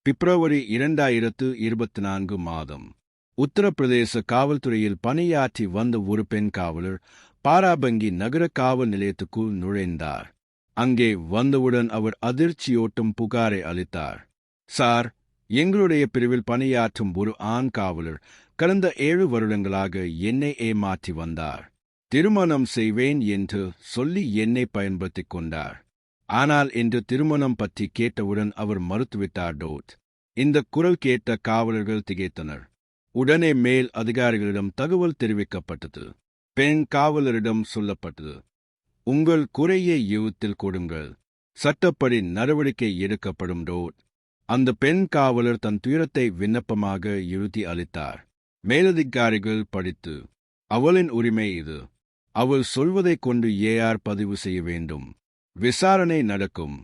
பிப்ரவரி 2024 மாதம் உத்தரப்பிரதேச காவல்துறையில் பணியாற்றி வந்த ஒரு பெண் காவலர் பாராபங்கி நகர காவல் நிலையத்துக்குள் நுழைந்தார். அங்கே வந்தவுடன் அவர் அதிர்ச்சியோட்டும் புகாரை அளித்தார். சார், எங்களுடைய பிரிவில் பணியாற்றும் ஒரு ஆண் காவலர் கடந்த 7 வருடங்களாக என்னை ஏமாற்றி வந்தார். திருமணம் செய்வேன் என்று சொல்லி என்னை பயன்படுத்திக் கொண்டார். ஆனால் இன்று திருமணம் பற்றி கேட்டவுடன் அவர் மறுத்துவிட்டார். இந்த குரல் கேட்ட காவலர்கள் திகைத்தனர். உடனே மேல் அதிகாரிகளிடம் தகவல் தெரிவிக்கப்பட்டது. பெண் காவலரிடம் சொல்லப்பட்டது, உங்கள் குறையை எழுத்தில் கொடுங்கள், சட்டப்படி நடவடிக்கை எடுக்கப்படும். அந்த பெண் காவலர் தன் துயரத்தை விண்ணப்பமாக எழுதி அளித்தார். மேலதிகாரிகள் படித்து, அவளின் உரிமை இது, அவள் சொல்வதைக் கொண்டு ஏஆர் பதிவு செய்ய வேண்டும், விசாரணை நடக்கும்,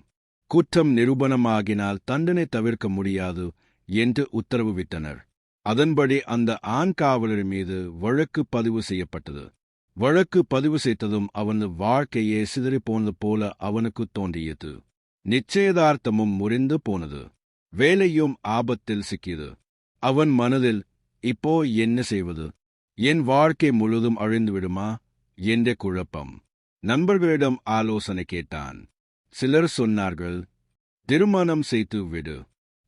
குற்றம் நிரூபணமாகினால் தண்டனை தவிர்க்க முடியாது என்று உத்தரவு விட்டனர். அதன்படி அந்த ஆண் காவலர் மீது வழக்கு பதிவு செய்யப்பட்டது. வழக்கு பதிவு செய்ததும் அவன் வாழ்க்கையே சிதறிப்போனது போல அவனுக்கு தோன்றியது. நிச்சயதார்த்தமும் முறிந்து போனது. வேலையும் ஆபத்தில் சிக்கியது. அவன் மனதில், இப்போ என்ன செய்வது, என் வாழ்க்கை முழுதும் அழிந்துவிடுமா என்ற குழப்பம். நண்பர்களிடம் ஆலோசனை கேட்டான். சிலர் சொன்னார்கள், திருமணம் செய்து விடு,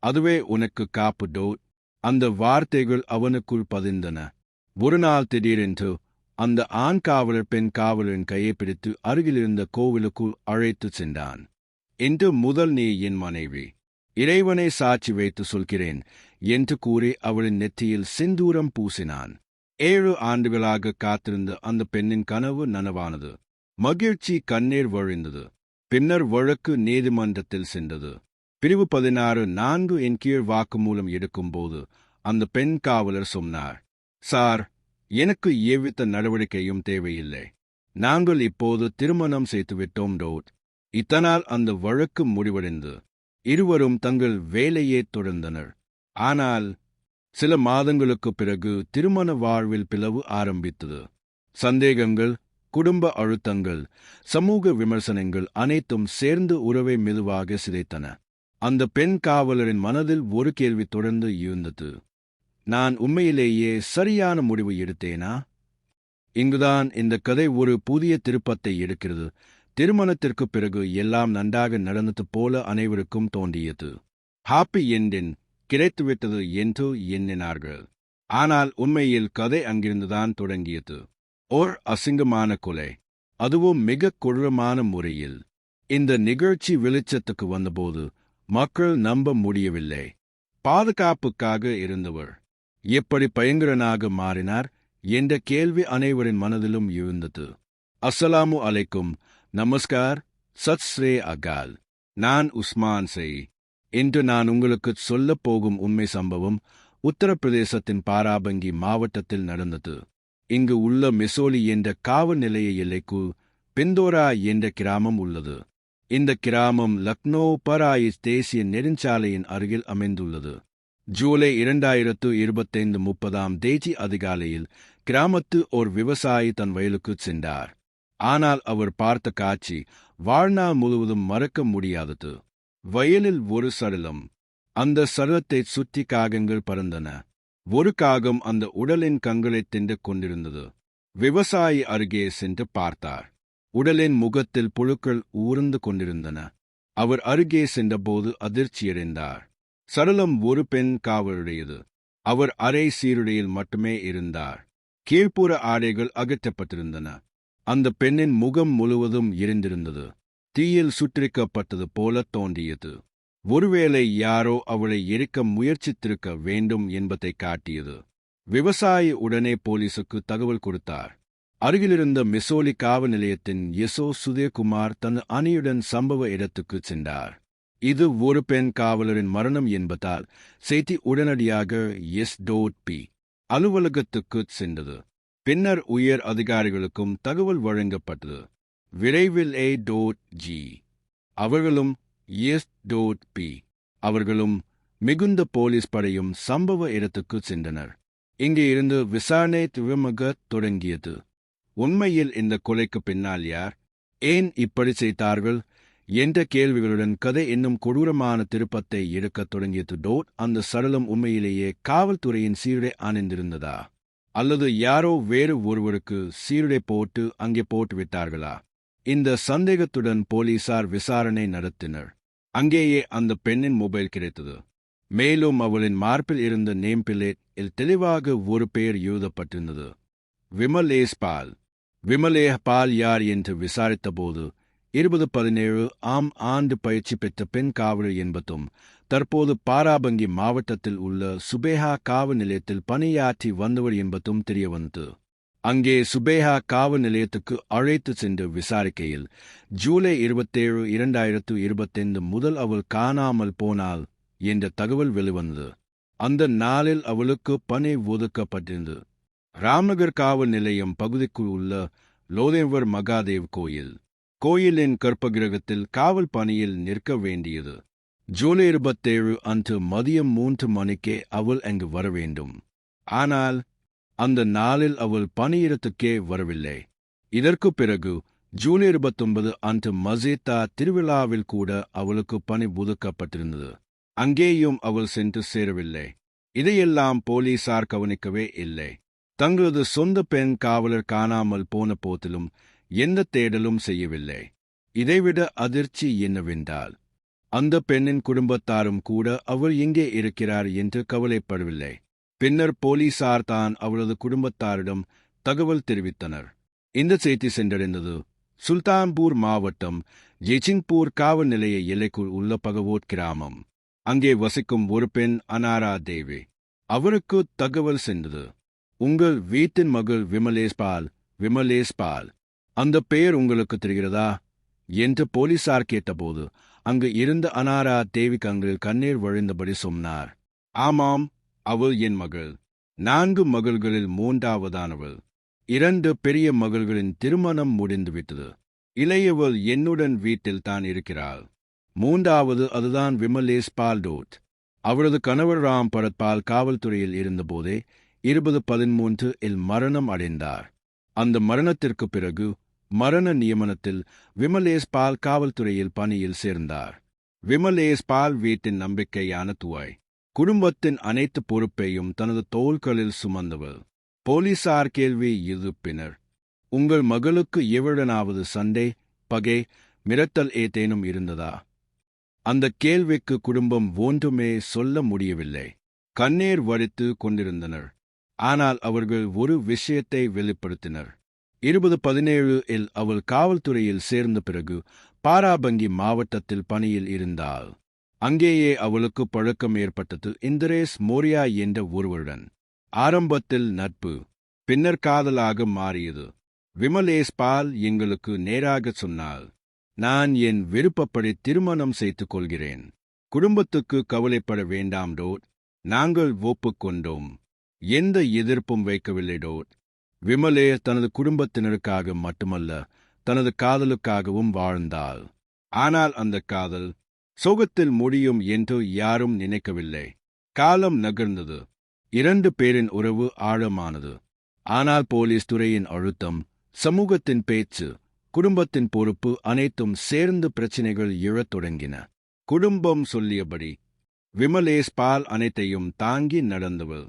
அதுவே உனக்கு காப்பு. அந்த வார்த்தைகள் அவனுக்குள் பதிந்தன. ஒரு நாள் திடீரென்று அந்த ஆண் காவலர் பெண் காவலரின் கையை பிடித்து அருகிலிருந்த கோவிலுக்குள் அழைத்து சென்றான். இன்று முதல் நீ என் மனைவி, இறைவனை சாட்சி வைத்து சொல்கிறேன் என்று கூறி அவளின் நெற்றியில் சிந்தூரம் பூசினான். 7 ஆண்டுகளாக காத்திருந்த அந்த பெண்ணின் கனவு நனவானது. மகிழ்ச்சி கண்ணீர் வழிந்தது. பின்னர் வழக்கு நீதிமன்றத்தில் சென்றது. பிரிவு 16(4) இன் கீழ் வாக்குமூலம் எடுக்கும்போது அந்த பெண் காவலர் சொன்னார், சார், எனக்கு எவ்வித நடவடிக்கையும் தேவையில்லை. நாங்கள் இப்போது திருமணம் செய்துவிட்டோம். இதனால் அந்த வழக்கு முடிவடைந்து இருவரும் தங்கள் வேலையே தொடர்ந்தனர். ஆனால் சில மாதங்களுக்கு பிறகு திருமண வாழ்வில் பிளவு ஆரம்பித்தது. சந்தேகங்கள், குடும்ப அழுத்தங்கள், சமூக விமர்சனங்கள் அனைத்தும் சேர்ந்து உறவை மெதுவாக சிதைத்தன. அந்த பெண் காவலரின் மனதில் ஒரு கேள்வி தொடர்ந்து இருந்தது. நான் உண்மையிலேயே சரியான முடிவு எடுத்தேனா? இங்குதான் இந்த கதை ஒரு புதிய திருப்பத்தை எடுக்கிறது. திருமணத்திற்கு பிறகு எல்லாம் நன்றாக நடந்தது போல அனைவருக்கும் தோன்றியது. ஹாப்பி எண்டின் கிடைத்துவிட்டது என்று எண்ணினார்கள். ஆனால் உண்மையில் கதை அங்கிருந்துதான் தொடங்கியது. ஓர் அசிங்கமான கொலை, அதுவும் மிக கொடூரமான முறையில். இந்த நிகழ்ச்சி வெளிச்சத்துக்கு வந்தபோது மக்கள் நம்ப முடியவில்லை. பாதுகாப்புக்காக இருந்தவர் எப்படி பயங்கரனாக மாறினார் என்ற கேள்வி அனைவரின் மனதிலும் எழுந்தது. அஸ்ஸலாமு அலைக்கும், நமஸ்கார், சத் ஸ்ரீ அகால். நான் உஸ்மான் செய். இன்று நான் உங்களுக்கு சொல்லப் போகும் உண்மை சம்பவம் உத்தரப்பிரதேசத்தின் பாராபங்கி மாவட்டத்தில் நடந்தது. இங்கு உள்ள மிசோலி என்ற காவல் நிலைய எல்லைக்கு பிந்தோரா என்ற கிராமம் உள்ளது. இந்த கிராமம் லக்னோ பராயிஸ் தேசிய நெடுஞ்சாலையின் அருகில் அமைந்துள்ளது. ஜூலை 2025 30 அதிகாலையில் கிராமத்து ஓர் விவசாயி தன் வயலுக்கு சென்றார். ஆனால் அவர் பார்த்த காட்சி வாழ்நாள் முழுவதும் மறக்க முடியாதது. வயலில் ஒரு சடலம். அந்த சடலத்தை சுற்றி காகங்கள் பறந்தன. ஒரு காகம் அந்த உடலின் கண்களை தின்று கொண்டிருந்தது. விவசாயி அருகே சென்று பார்த்தார். உடலின் முகத்தில் புழுக்கள் ஊர்ந்து கொண்டிருந்தன. அவர் அருகே சென்றபோது அதிர்ச்சியடைந்தார். சடலம் ஒரு பெண் காவலுடையது. அவர் அரை சீருடையில் மட்டுமே இருந்தார். கீழ்ப்புற ஆடைகள் அகற்றப்பட்டிருந்தன. அந்த பெண்ணின் முகம் முழுவதும் எரிந்திருந்தது. தீயில் சுற்றிக்கப்பட்டது போல தோன்றியது. ஒருவேளை யாரோ அவளை எரிக்க முயற்சித்திருக்க வேண்டும் என்பதை காட்டியது. விவசாயி உடனே போலீசுக்கு தகவல் கொடுத்தார். அருகிலிருந்த மிசோலி காவல் நிலையத்தின் எஸ்ஓ சுதேகுமார் தன் அணியுடன் சம்பவ இடத்துக்கு சென்றார். இது ஒரு பெண் காவலரின் மரணம் என்பதால் செய்தி உடனடியாக எஸ்.பி. அலுவலகத்துக்கு சென்றது. பின்னர் உயர் அதிகாரிகளுக்கும் தகவல் வழங்கப்பட்டது. விரைவில் A.G. அவர்களும் எஸ்.பி. அவர்களும் மிகுந்த போலீஸ் படையும் சம்பவ இடத்துக்கு சென்றனர். இங்கே இருந்து விசாரணை துவங்க தொடங்கியது. உண்மையில் இந்த கொலைக்கு பின்னால் யார், ஏன் இப்படி செய்தார்கள் என்ற கேள்விகளுடன் கதை இன்னும் கொடூரமான திருப்பத்தை எடுக்கத் தொடங்கியது. டோட், அந்த சடலம் உண்மையிலேயே காவல்துறையின் சீருடை அணிந்திருந்ததா, அல்லது யாரோ வேறு ஒருவருக்கு சீருடை போட்டு அங்கே போட்டு விட்டார்களா? இந்த சந்தேகத்துடன் போலீசார் விசாரணை நடத்தினர். அங்கேயே அந்த பெண்ணின் மொபைல் கிடைத்தது. மேலும் அவளின் மார்பில் இருந்த நேம் பிளேட்டில் தெளிவாக ஒரு பெயர் எழுதப்பட்டிருந்தது, விமலேஷ் பால். விமலேஷ் பால் யார் என்று விசாரித்தபோது 2017 ஆம் ஆண்டு பயிற்சி பெற்ற பெண் காவலர் என்பதும் தற்போது பாராபங்கி மாவட்டத்தில் உள்ள சுபேஹா காவல் நிலையத்தில் பணியாற்றி வந்தவர் என்பதும் தெரியவந்தது. அங்கே சுபேஹா காவல் நிலையத்துக்கு அழைத்து சென்று விசாரிக்கையில் ஜூலை 27, 2025 முதல் அவள் காணாமல் போனாள் என்ற தகவல் வெளிவந்தது. அந்த நாளில் அவளுக்கு பணி ஒதுக்கப்பட்டிருந்தது. ராம்நகர் காவல் நிலையம் பகுதிக்குள் உள்ள லோதேவர் மகாதேவ் கோயில். கோயிலின் கர்ப்பகிரகத்தில் காவல் பணியில் நிற்க வேண்டியது. ஜூலை 27 அன்று மதியம் 3 மணிக்கே அவள் அங்கு வர வேண்டும். ஆனால் அந்த நாளில் அவள் பணியிடத்துக்கே வரவில்லை. இதற்கு பிறகு ஜூலை 29 அன்று மசீதா திருவிழாவில் கூட அவளுக்கு பணி ஒதுக்கப்பட்டிருந்தது. அங்கேயும் அவள் சென்று சேரவில்லை. இதையெல்லாம் போலீசார் கவனிக்கவே இல்லை. தங்களது சொந்த பெண் காவலர் காணாமல் போன போதிலும் எந்த தேடலும் செய்யவில்லை. இதைவிட அதிர்ச்சி என்னவென்றால், அந்த பெண்ணின் குடும்பத்தாரும் கூட அவள் எங்கே இருக்கிறார் என்று கவலைப்படவில்லை. பின்னர் போலீசார் தான் அவளது குடும்பத்தாரிடம் தகவல் தெரிவித்தனர். இந்த செய்தி சென்றடைந்தது சுல்தான்பூர் மாவட்டம் ஜெய்சிங்பூர் காவல் நிலைய எல்லைக்குள் உள்ள பகவோட் கிராமம். அங்கே வசிக்கும் ஒரு பெண் அனாரா தேவி. அவருக்கு தகவல் சென்றது, உங்கள் வீட்டின் மகள் விமலேஷ் பால். விமலேஷ் பால், அந்த பெயர் உங்களுக்கு தெரிகிறதா என்று போலீசார் கேட்டபோது அங்கு இருந்த அனாரா தேவி கண்களில் கண்ணீர் வழிந்தபடி சொன்னார், ஆமாம், அவள் என் மகள். 4 மகள்களில் 3ஆவதானவள். 2 பெரிய மகள்களின் திருமணம் முடிந்துவிட்டது. இளையவள் என்னுடன் வீட்டில் தான் இருக்கிறாள். 3ஆவது அதுதான் விமலேஷ் பால் டோட். அவரது கணவர் ராம் பரத் பால் காவல்துறையில் இருந்தபோதே 2013 இல் மரணம் அடைந்தார். அந்த மரணத்திற்கு பிறகு மரண நியமனத்தில் விமலேஷ் பால் காவல்துறையில் பணியில் சேர்ந்தார். விமலேஷ் பால் வீட்டின் நம்பிக்கையான துவாய். குடும்பத்தின் அனைத்து பொறுப்பையும் தனது தோள்களில் சுமந்தவள். போலீசார் கேள்வி எழுப்பினர், உங்கள் மகளுக்கு எவருடனாவது சண்டை, பகை, மிரட்டல் ஏதேனும் இருந்ததா? அந்த கேள்விக்கு குடும்பம் ஒன்றுமே சொல்ல முடியவில்லை. கண்ணீர் வடித்து கொண்டிருந்தனர். ஆனால் அவர்கள் ஒரு விஷயத்தை வெளிப்படுத்தினர். 2017 இல் அவள் காவல்துறையில் சேர்ந்த பிறகு பாராபங்கி மாவட்டத்தில் பணியில் இருந்தாள். அங்கேயே அவளுக்கு பழக்கம் ஏற்பட்டது இந்திரேஷ் மோரியா என்ற ஒருவருடன். ஆரம்பத்தில் நட்பு, பின்னர் காதலாக மாறியது. விமலேஷ் பால் எங்களுக்கு நேராக சொன்னாள், நான் என் விருப்பப்படி திருமணம் செய்து கொள்கிறேன். குடும்பத்துக்கு கவலைப்பட வேண்டாம் டோட். நாங்கள் ஒப்புக்கொண்டோம். எந்த எதிர்ப்பும் வைக்கவில்லை டோட். விமலேஷ் தனது குடும்பத்தினருக்காக மட்டுமல்ல, தனது காதலுக்காகவும் வாழ்ந்தாள். ஆனால் அந்த காதல் சோகத்தில் முடியும் என்று யாரும் நினைக்கவில்லை. காலம் நகர்ந்தது. 2 பேரின் உறவு ஆழமானது. ஆனால் போலீஸ் துறையின் அழுத்தம், சமூகத்தின் பேச்சு, குடும்பத்தின் பொறுப்பு அனைத்தும் சேர்ந்து பிரச்சினைகள் எழத் தொடங்கின. குடும்பம் சொல்லியபடி விமலேஷ் பால் அனைத்தையும் தாங்கி நடந்தவள்.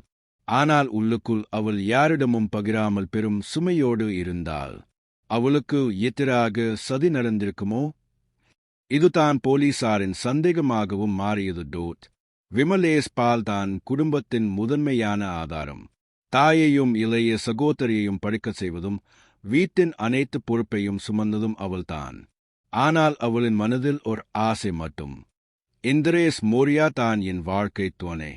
ஆனால் உள்ளுக்குள் அவள் யாரிடமும் பகிராமல் பெரும் சுமையோடு இருந்தாள். அவளுக்கு எதிராக சதி நடந்திருக்குமோ? இதுதான் போலீசாரின் சந்தேகமாகவும் மாறியது டோட். விமலேஷ் பால் தான் குடும்பத்தின் முதன்மையான ஆதாரம். தாயையும் இளைய சகோதரியையும் படிக்கச் செய்வதும் வீட்டின் அனைத்து பொறுப்பையும் சுமந்ததும் அவள்தான். ஆனால் அவளின் மனதில் ஒரு ஆசை மட்டும். இந்திரேஷ் மோரியா தான் என் வாழ்க்கை துணை.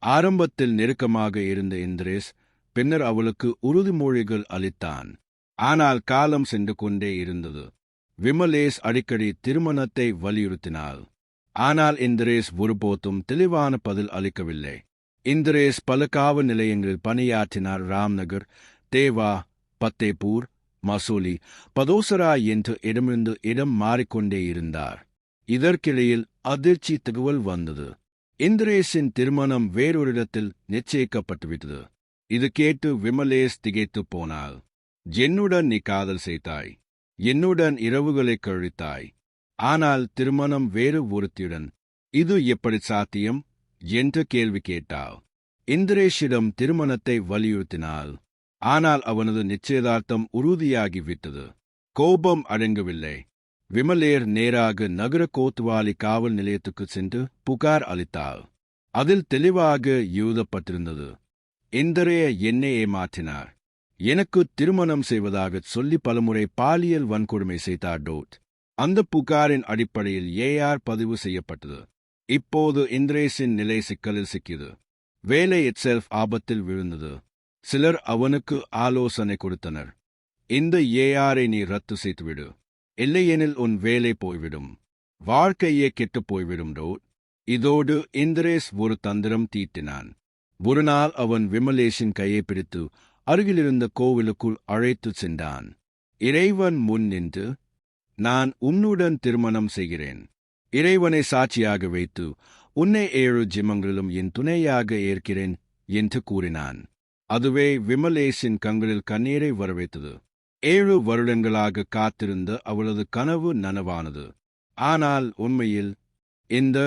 ஆரம்பத்தில் நெருக்கமாக இருந்த இந்திரேஷ் பின்னர் அவளுக்கு உறுதிமொழிகள் அளித்தான். ஆனால் காலம் சென்று கொண்டே இருந்தது. விமலேஷ் அடிக்கடி திருமணத்தை வலியுறுத்தினாள். ஆனால் இந்திரேஷ் ஒருபோதும் தெளிவான பதில் அளிக்கவில்லை. இந்திரேஷ் பல காவல் நிலையங்களில் பணியாற்றினார். ராம்நகர், தேவா, பத்தேபூர், மசூலி, பதோசரா என்று இடமிருந்து இடம் மாறிக்கொண்டே இருந்தார். இதற்கிடையில் அதிர்ச்சி தகவல் வந்தது. இந்திரேஷின் திருமணம் வேறொரிடத்தில் நிச்சயிக்கப்பட்டுவிட்டது. இது கேட்டு விமலேஷ் திகைத்து போனாள். என்னுடன் நீ காதல் செய்தாய், என்னுடன் இரவுகளை கழித்தாய், ஆனால் திருமணம் வேறு ஒருத்தியுடன். இது எப்படி சாத்தியம் என்று கேள்வி கேட்டாள். இந்திரேஷிடம் திருமணத்தை வலியுறுத்தினாள். ஆனால் அவனது நிச்சயதார்த்தம் உறுதியாகிவிட்டது. கோபம் அடங்கவில்லை. விமலேர் நேராக நகர கோத்துவாலி காவல் நிலையத்துக்கு சென்று புகார் அளித்தாள். அதில் தெளிவாக எழுதப்பட்டிருந்தது, இந்திரே என்னை ஏமாற்றினார். எனக்கு திருமணம் செய்வதாகச் சொல்லி பலமுறை பாலியல் வன்கொடுமை செய்தார் டோட். அந்த புகாரின் அடிப்படையில் ஏஆர் பதிவு செய்யப்பட்டது. இப்போது இந்திரேஷின் நிலை சிக்கலில் சிக்கியது. வேலை இட்செல்ஃப் ஆபத்தில் விழுந்தது. சிலர் அவனுக்கு ஆலோசனை கொடுத்தனர். இந்த ஏஆரை நீ ரத்து செய்துவிடு, இல்லையெனில் உன் வேலை போய்விடும், வாழ்க்கையே கெட்டுப் போய்விடும் டோட். இதோடு இந்திரேஷ் ஒரு தந்திரம் தீட்டினான். ஒரு நாள் அவன் விமலேஷின் கையை பிடித்து அருகிலிருந்த கோவிலுக்குள் அழைத்துச் சென்றான். இறைவன் முன் நின்று, நான் உன்னுடன் திருமணம் செய்கிறேன். இறைவனை சாட்சியாக வைத்து உன்னை 7 ஜென்மங்களிலும் என் துணையாக ஏற்கிறேன் என்று கூறினான். அதுவே விமலேஷின் கண்களில் கண்ணீரை வரவைத்தது. 7 வருடங்களாக காத்திருந்த அவளது கனவு நனவானது. ஆனால் உண்மையில் இந்த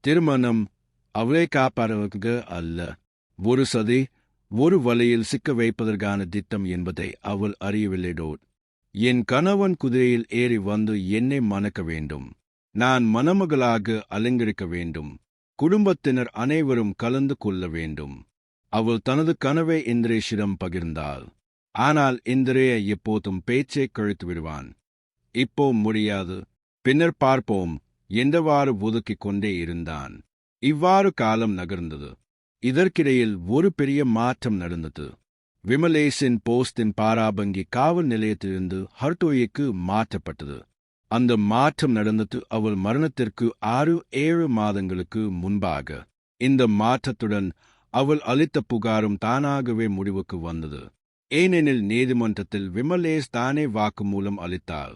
திருமணம் அவளை காப்பாற்றுவதற்கு அல்ல, ஒரு சதி, ஒரு வலையில் சிக்க வைப்பதற்கான திட்டம் என்பதை அவள் அறியவில்லை டோட். என் கணவன் குதிரையில் ஏறி வந்து என்னை மணக்க வேண்டும். நான் மணமகளாக அலங்கரிக்க வேண்டும். குடும்பத்தினர் அனைவரும் கலந்து கொள்ள வேண்டும். அவள் தனது கனவை இந்திரேஷிடம் பகிர்ந்தாள். ஆனால் இந்திரே எப்போதும் பேச்சை கழித்து விடுவான். இப்போ முடியாது, பின்னர் பார்ப்போம் என்றவாறு ஒதுக்கிக் கொண்டே இருந்தான். இவ்வாறு காலம் நகர்ந்தது. இதற்கிடையில் ஒரு பெரிய மாற்றம் நடந்தது. விமலேஷின் போஸ்டின் பாராபங்கி காவல் நிலையத்திலிருந்து ஹர்டோயிக்கு மாற்றப்பட்டது. அந்த மாற்றம் நடந்தது அவள் மரணத்திற்கு 6-7 மாதங்களுக்கு முன்பாக. இந்த மாற்றத்துடன் அவள் அளித்த புகாரும் தானாகவே முடிவுக்கு வந்தது. ஏனெனில் நீதிமன்றத்தில் விமலேஷ் தானே வாக்குமூலம் அளித்தாள்.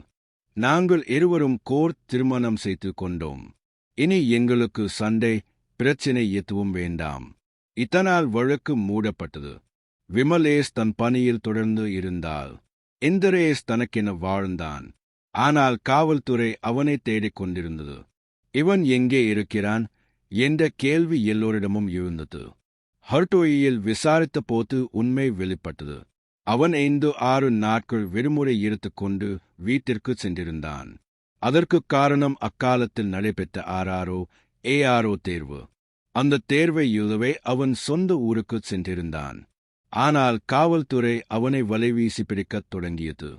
நாங்கள் இருவரும் கோர்ட் திருமணம் செய்து கொண்டோம். இனி எங்களுக்கு சண்டை பிரச்சினை எதுவும் வேண்டாம். இதனால் வழக்கு மூடப்பட்டது. விமலேஷ் தன் பணியில் தொடர்ந்து இருந்தாள். இந்திரேஷ் தனக்கென வாழ்ந்தான். ஆனால் காவல்துறை அவனை தேடிக் கொண்டிருந்தது. இவன் எங்கே இருக்கிறான் என்ற கேள்வி எல்லோரிடமும் எழுந்தது. ஹர்டோயில் விசாரித்த போது உண்மை வெளிப்பட்டது. அவன் 5-6 நாட்கள் விடுமுறை எடுத்துக்கொண்டு வீட்டிற்கு சென்றிருந்தான். அதற்கு காரணம் அக்காலத்தில் நடைபெற்ற ARO தேர்வு. அந்த தேர்வை எழுதவே அவன் சொந்த ஊருக்கு சென்றிருந்தான். ஆனால் காவல்துறை அவனை வலைவீசி பிடிக்கத் தொடங்கியது.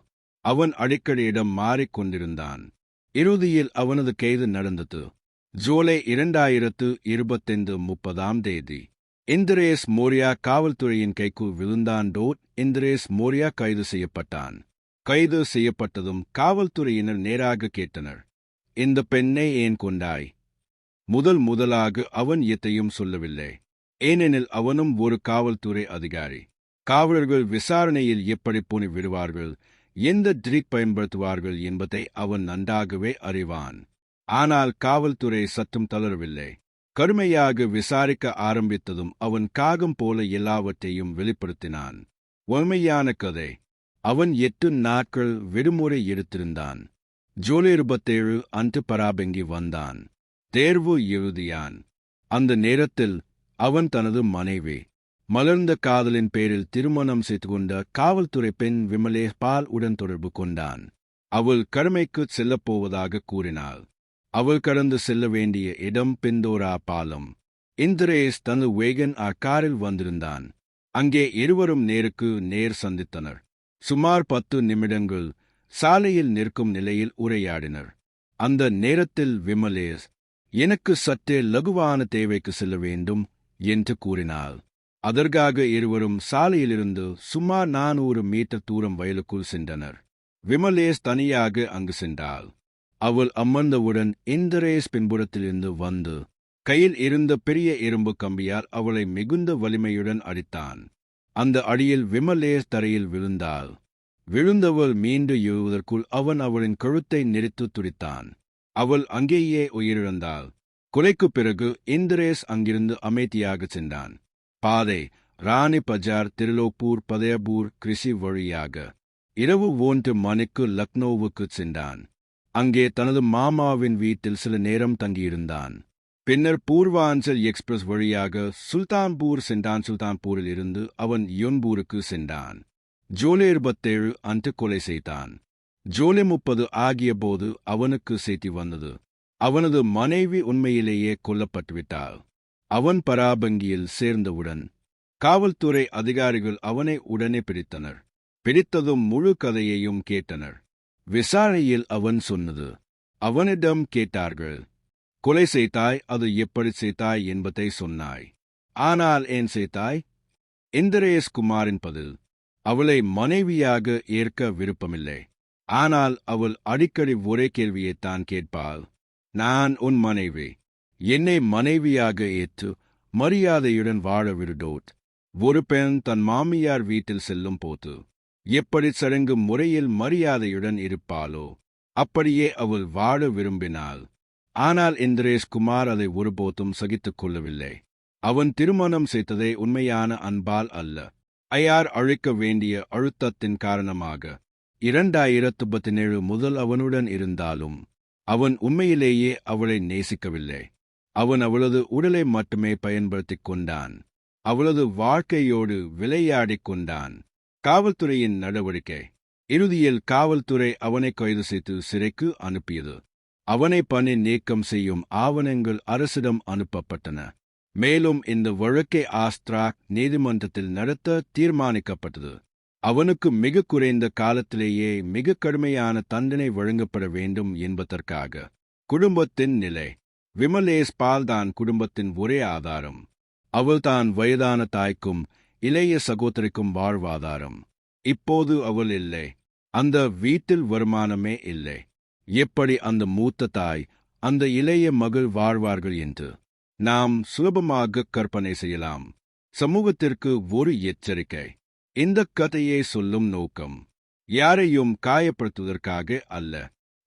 அவன் அடிக்கடி இடம் மாறிக்கொண்டிருந்தான். இறுதியில் அவனது கைது நடந்தது. ஜூலை 2025 30 இந்திரேஷ் மோரியா காவல்துறையின் கைக்குள் விழுந்தான் டோட். இந்திரேஷ் மோரியா கைது செய்யப்பட்டான். கைது செய்யப்பட்டதும் காவல்துறையினர் நேராக கேட்டனர், இந்த பெண்ணை ஏன் கொண்டாய்? முதலாக அவன் எதையும் சொல்லவில்லை. ஏனெனில் அவனும் ஒரு காவல்துறை அதிகாரி. காவலர்கள் விசாரணையில் எப்படி போனி விடுவார்கள், எந்த ட்ரிக் பயன்படுத்துவார்கள் என்பதை அவன் நன்றாகவே அறிவான். ஆனால் காவல்துறை சற்றும் தளரவில்லை. கடுமையாக விசாரிக்க ஆரம்பித்ததும் அவன் காகம் போல எல்லாவற்றையும் வெளிப்படுத்தினான். உண்மையான கதை. அவன் 8 நாட்கள் விடுமுறை எடுத்திருந்தான். ஜூலை 27 அன்று பராபங்கி வந்தான். தேர்வு எழுதியான். அந்த நேரத்தில் அவன் தனது மனைவி மலர்ந்த காதலின் பேரில் திருமணம் செய்து கொண்ட காவல்துறை பெண் விமலேஷ் பால் உடன் தொடர்பு கொண்டான். அவள் கடமைக்கு செல்லப்போவதாக கூறினாள். அவள் கடந்து செல்ல வேண்டிய இடம் பிந்தோரா பாலம். இந்திரேஷ் தனது வேகன் காரில் வந்திருந்தான். அங்கே இருவரும் நேருக்கு நேர் சந்தித்தனர். சுமார் 10 நிமிடங்கள் சாலையில் நிற்கும் நிலையில் உரையாடினர். அந்த நேரத்தில் விமலேஷ், எனக்கு சற்றே லகுவான தேவைக்கு செல்ல வேண்டும் என்று கூறினாள். அதற்காக இருவரும் சாலையிலிருந்து சுமார் 400 மீட்டர் தூரம் வயலுக்குள் சென்றனர். விமலேஷ் தனியாக அங்கு சென்றாள். அவள் அமர்ந்தவுடன் இந்திரேஷ் பின்புறத்திலிருந்து வந்து கையில் இருந்த பெரிய இரும்பு கம்பியால் அவளை மிகுந்த வலிமையுடன் அடித்தான். அந்த அடியில் விமலேஷ் தரையில் விழுந்தாள். விழுந்தவள் மீண்டு எழுவதற்குள் அவன் அவளின் கழுத்தை நெரித்து துடித்தான். அவள் அங்கேயே உயிரிழந்தாள். கொலைக்குப் பிறகு இந்திரேஷ் அங்கிருந்து அமைதியாகச் சென்றான். பாதை ராணி பஜார், திருலோப்பூர், பதயபூர் கிருஷி வழியாக இரவு 1 மணிக்கு லக்னோவுக்குச் சென்றான். அங்கே தனது மாமாவின் வீட்டில் சில நேரம் தங்கியிருந்தான். பின்னர் பூர்வாஞ்சல் எக்ஸ்பிரஸ் வழியாக சுல்தான்பூர் சென்றான். சுல்தான்பூரில் இருந்து அவன் யோன்பூருக்கு சென்றான். ஜூலை 27 அன்று கொலை செய்தான். ஜூலை 30 ஆகிய போது அவனுக்கு செய்தி வந்தது. அவனது மனைவி உண்மையிலேயே கொல்லப்பட்டுவிட்டாள். அவன் பராபங்கியில் சேர்ந்தவுடன் காவல்துறை அதிகாரிகள் அவனை உடனே பிடித்தனர். பிடித்ததும் முழு கதையையும் கேட்டனர். விசாரணையில் அவன் சொன்னது. அவனிடம் கேட்டார்கள், கொலை செய்தாய், அது எப்படி செய்தாய் என்பதை சொன்னாய். ஆனால் ஏன் செய்தாய்? இந்திரேஷ் குமாரின் பதில், அவளை மனைவியாக ஏற்க விருப்பமில்லை. ஆனால் அவள் அடிக்கடி ஒரே கேள்வியைத்தான் கேட்பாள். நான் உன் மனைவி, என்னை மனைவியாக ஏற்று மரியாதையுடன் வாழ விடுடோட். ஒரு பெண் தன் மாமியார் வீட்டில் செல்லும் போது எப்படி சடங்கு முறையில் மரியாதையுடன் இருப்பாளோ அப்படியே அவள் வாழ விரும்பினாள். ஆனால் இந்திரேஷ் குமார் அதை ஒருபோதும் சகித்துக் கொள்ளவில்லை. அவன் திருமணம் செய்ததை உண்மையான அன்பால் அல்ல, ஐயார் அழிக்க வேண்டிய அழுத்தத்தின் காரணமாக. 2017 முதல் அவனுடன் இருந்தாலும் அவன் உண்மையிலேயே அவளை நேசிக்கவில்லை. அவன் அவளது உடலை மட்டுமே பயன்படுத்திக் கொண்டான். அவளது வாழ்க்கையோடு விளையாடிக் கொண்டான். காவல்துறையின் நடவடிக்கை. இறுதியில் காவல்துறை அவனை கைது செய்து சிறைக்கு அனுப்பியது. அவனை பணி நீக்கம் செய்யும் ஆவணங்கள் அரசிடம் அனுப்பப்பட்டன. மேலும் இந்த வழக்கை ஆஸ்திராக் நீதிமன்றத்தில் நடத்த தீர்மானிக்கப்பட்டது. அவனுக்கு மிக குறைந்த காலத்திலேயே மிக கடுமையான தண்டனை வழங்கப்பட வேண்டும் என்பதற்காக. குடும்பத்தின் நிலை. விமலேஷ் பால் தான் குடும்பத்தின் ஒரே ஆதாரம். அவள் தான் வயதான தாய்க்கும் இளைய சகோதரிக்கும் வாழ்வாதாரம். இப்போது அவள் இல்லை. அந்த வீட்டில் வருமானமே இல்லை. எப்படி அந்த மூத்த தாய் அந்த இளைய மகள் வாழ்வார்கள் என்று நாம் சுலபமாக கற்பனை செய்யலாம். சமூகத்திற்கு ஒரு எச்சரிக்கை. இந்த கதையை சொல்லும் நோக்கம் யாரையும் காயப்படுத்துவதற்காக அல்ல,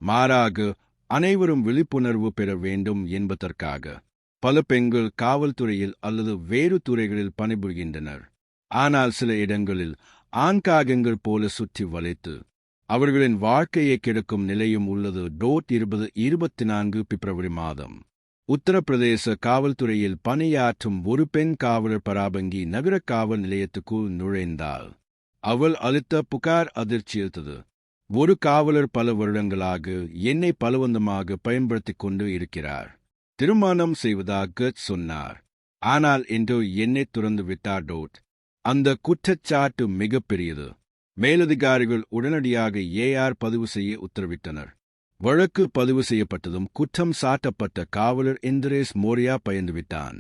மாறாக அனைவரும் விழிப்புணர்வு பெற வேண்டும் என்பதற்காக. பல பெண்கள் காவல்துறையில் அல்லது வேறு துறைகளில் பணிபுரிகின்றனர். ஆனால் சில இடங்களில் ஆண்காகங்கள் போல சுற்றி வளைத்து அவர்களின் வாழ்க்கையை கெடுக்கும் நிலையும் உள்ளது. 2024 பிப்ரவரி மாதம் உத்தரப்பிரதேச காவல்துறையில் பணியாற்றும் ஒரு பெண் காவலர் பராபங்கி நகர காவல் நிலையத்துக்குள் நுழைந்தாள். அவள் அளித்த புகார் அதிர்ச்சியளித்தது. ஒரு காவலர் பல வருடங்களாக என்னை பலவந்தமாக பயன்படுத்திக் கொண்டு இருக்கிறார். திருமணம் செய்வதாக சொன்னார். ஆனால் இன்று என்னை துறந்து விட்டார். அந்த குற்றச்சாட்டு மிகப்பெரியது. மேலதிகாரிகள் உடனடியாக ஏஆர் பதிவு செய்ய உத்தரவிட்டனர். வழக்கு பதிவு செய்யப்பட்டதும் குற்றம் சாட்டப்பட்ட காவலர் இந்திரேஷ் மோரியா பயந்துவிட்டான்.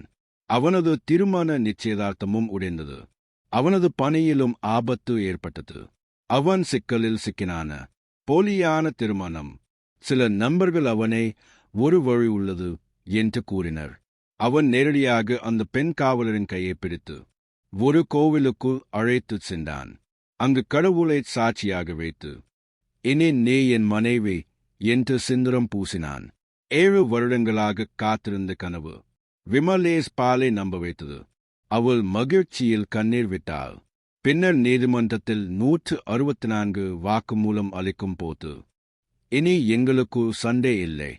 அவனது திருமண நிச்சயதார்த்தமும் உடைந்தது. அவனது பணியிலும் ஆபத்து ஏற்பட்டது. அவன் சிக்கலில் சிக்கினான. போலியான திருமணம். சில நண்பர்கள் அவனை ஒரு வழி உள்ளது என்று கூறினர். அவன் நேரடியாக அந்த பெண் காவலரின் கையை பிடித்து ஒரு கோவிலுக்குள் அழைத்துச் சென்றான். அங்கு கடவுளை சாட்சியாக வைத்து, இனி நீ என் மனைவி என்று சிந்துரம் பூசினான். 7 வருடங்களாக காத்திருந்த கனவு விமலேஷ் பாலை நம்ப வைத்தது. அவள் மகிழ்ச்சியில் கண்ணீர் விட்டாள். பின்னர் நீதிமன்றத்தில் 164 வாக்குமூலம் அளிக்கும் போது, இனி எங்களுக்கு சண்டை இல்லை,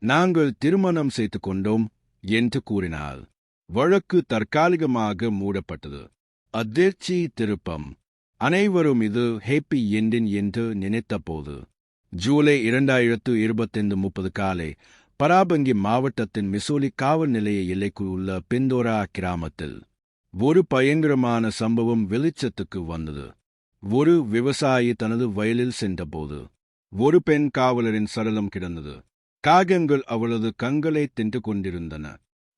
நாங்கள் திருமணம் செய்து கொண்டோம் என்று கூறினாள். வழக்கு தற்காலிகமாக மூடப்பட்டது. அதிர்ச்சி திருப்பம். அனைவரும் இது ஹேப்பி எண்டின் என்று நினைத்தபோது ஜூலை 2025 30 காலை பராபங்கி மாவட்டத்தின் மிசோலி காவல் நிலைய எல்லைக்குள் உள்ள பிந்தோரா கிராமத்தில் ஒரு பயங்கரமான சம்பவம் வெளிச்சத்துக்கு வந்தது. ஒரு விவசாயி தனது வயலில் சென்றபோது ஒரு பெண் காவலரின் சடலம் கிடந்தது. காகங்கள் அவளது கண்களை தின்று கொண்டிருந்தன.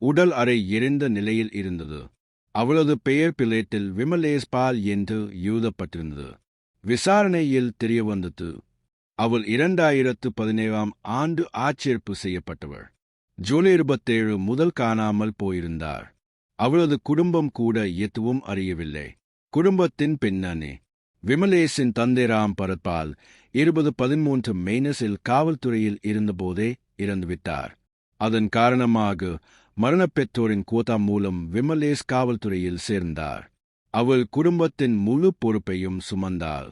உடல் அறை எரிந்த நிலையில் இருந்தது. அவளது பெயர் பிளேட்டில் விமலேஷ் பால் என்று எழுதப்பட்டிருந்தது. விசாரணையில் தெரியவந்தது, அவள் 2017 ஆண்டு ஆட்சேர்ப்பு செய்யப்பட்டவள். ஜூலை 27 முதல் காணாமல் போயிருந்தார். அவளது குடும்பம் கூட எதுவும் அறியவில்லை. குடும்பத்தின் பின்னணி. விமலேஷின் தந்தை ராம் பரத்பால் 2013 மெய்னஸில் காவல்துறையில் இருந்தபோதே இறந்துவிட்டார். அதன் காரணமாக மரணப்பெற்றோரின் கோதா மூலம் விமலேஷ் காவல்துறையில் சேர்ந்தார். அவள் குடும்பத்தின் முழு பொறுப்பையும் சுமந்தாள்.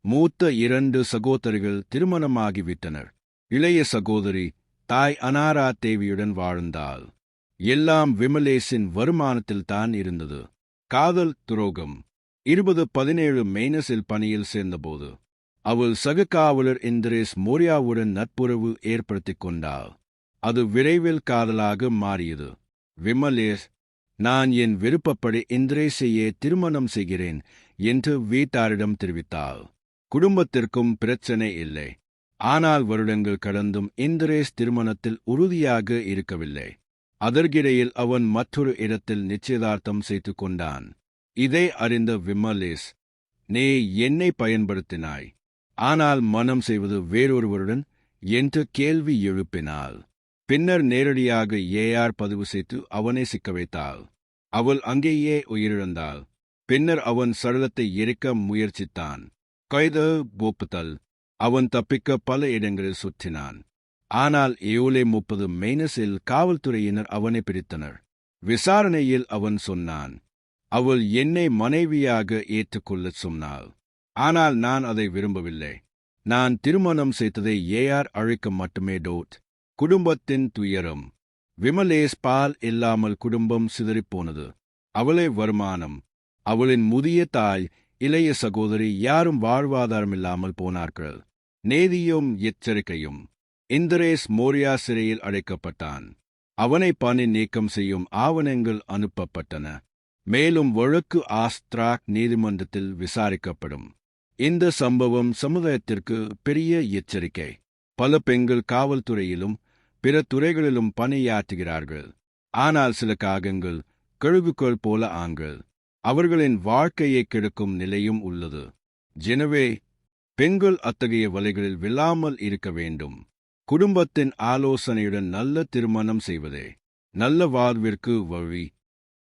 மூத்த 2 சகோதரிகள் திருமணமாகிவிட்டனர். இளைய சகோதரி தாய் அனாரா தேவியுடன் வாழ்ந்தாள். எல்லாம் விமலேஷின் வருமானத்தில்தான் இருந்தது. காதல் துரோகம். 2017 மெய்னஸில் பணியில் சேர்ந்தபோது அவள் சக காவலர் இந்திரேஸ் மோரியாவுடன் நட்புறவு ஏற்படுத்திக் கொண்டாள். அது விரைவில் காதலாக மாறியது. விமலேஷ், நான் என் விருப்பப்படி இந்திரேசையே திருமணம் செய்கிறேன் என்று வீட்டாரிடம் தெரிவித்தாள். குடும்பத்திற்கும் பிரச்சனை இல்லை. ஆனால் வருடங்கள் கடந்தும் இந்திரேஸ் திருமணத்தில் உறுதியாக இருக்கவில்லை. அதற்கிடையில் அவன் மற்றொரு இடத்தில் நிச்சயதார்த்தம் செய்து கொண்டான். இதை அறிந்த விமலேஷ், நீ என்னை பயன்படுத்தினாய், ஆனால் மனம் செய்வது வேறொருவருடன் என்று கேள்வி எழுப்பினாள். பின்னர் நேரடியாக ஏஆர் பதிவு செய்து அவனை சிக்க வைத்தாள். அவள் அங்கேயே உயிரிழந்தாள். பின்னர் அவன் சடலத்தை எரிக்க முயற்சித்தான். கைது ஒப்புதல். அவன் தப்பிக்க பல இடங்களில் சுற்றினான். ஆனால் ஏழை 30 மெய்னஸில் காவல்துறையினர் அவனை பிடித்தனர். விசாரணையில் அவன் சொன்னான், அவள் என்னை மனைவியாக ஏற்றுக்கொள்ளச் சொன்னாள். ஆனால் நான் அதை விரும்பவில்லை. நான் திருமணம் செய்ததை ஏஆர் அழைக்க மட்டுமே. குடும்பத்தின் துயரம். விமலேஷ் பால் இல்லாமல் குடும்பம் சிதறிப்போனது. அவளே வருமானம். அவளின் முதிய தாய், இளைய சகோதரி யாரும் வாழ்வாதாரமில்லாமல் போனார்கள். நேதியும் எச்சரிக்கையும். இந்திரேஸ் மோரியா சிறையில் அடைக்கப்பட்டான். அவனை பணி நீக்கம் செய்யும் ஆவணங்கள் அனுப்பப்பட்டன. மேலும் வழக்கு ஆஸ்திராக் நீதிமன்றத்தில் விசாரிக்கப்படும். இந்த சம்பவம் சமுதாயத்திற்கு பெரிய எச்சரிக்கை. பல பெண்கள் காவல்துறையிலும் பிற துறைகளிலும் பணியாற்றுகிறார்கள். ஆனால் சில காகங்கள் கழுகுகள் போல ஆண்கள். அவர்களின் வாழ்க்கையை கெடுக்கும் நிலையும் உள்ளது. எனவே பெண்கள் அத்தகைய வலைகளில் விழாமல் இருக்க வேண்டும். குடும்பத்தின் ஆலோசனையுடன் நல்ல திருமணம் செய்வதே நல்ல வாழ்விற்கு வழி.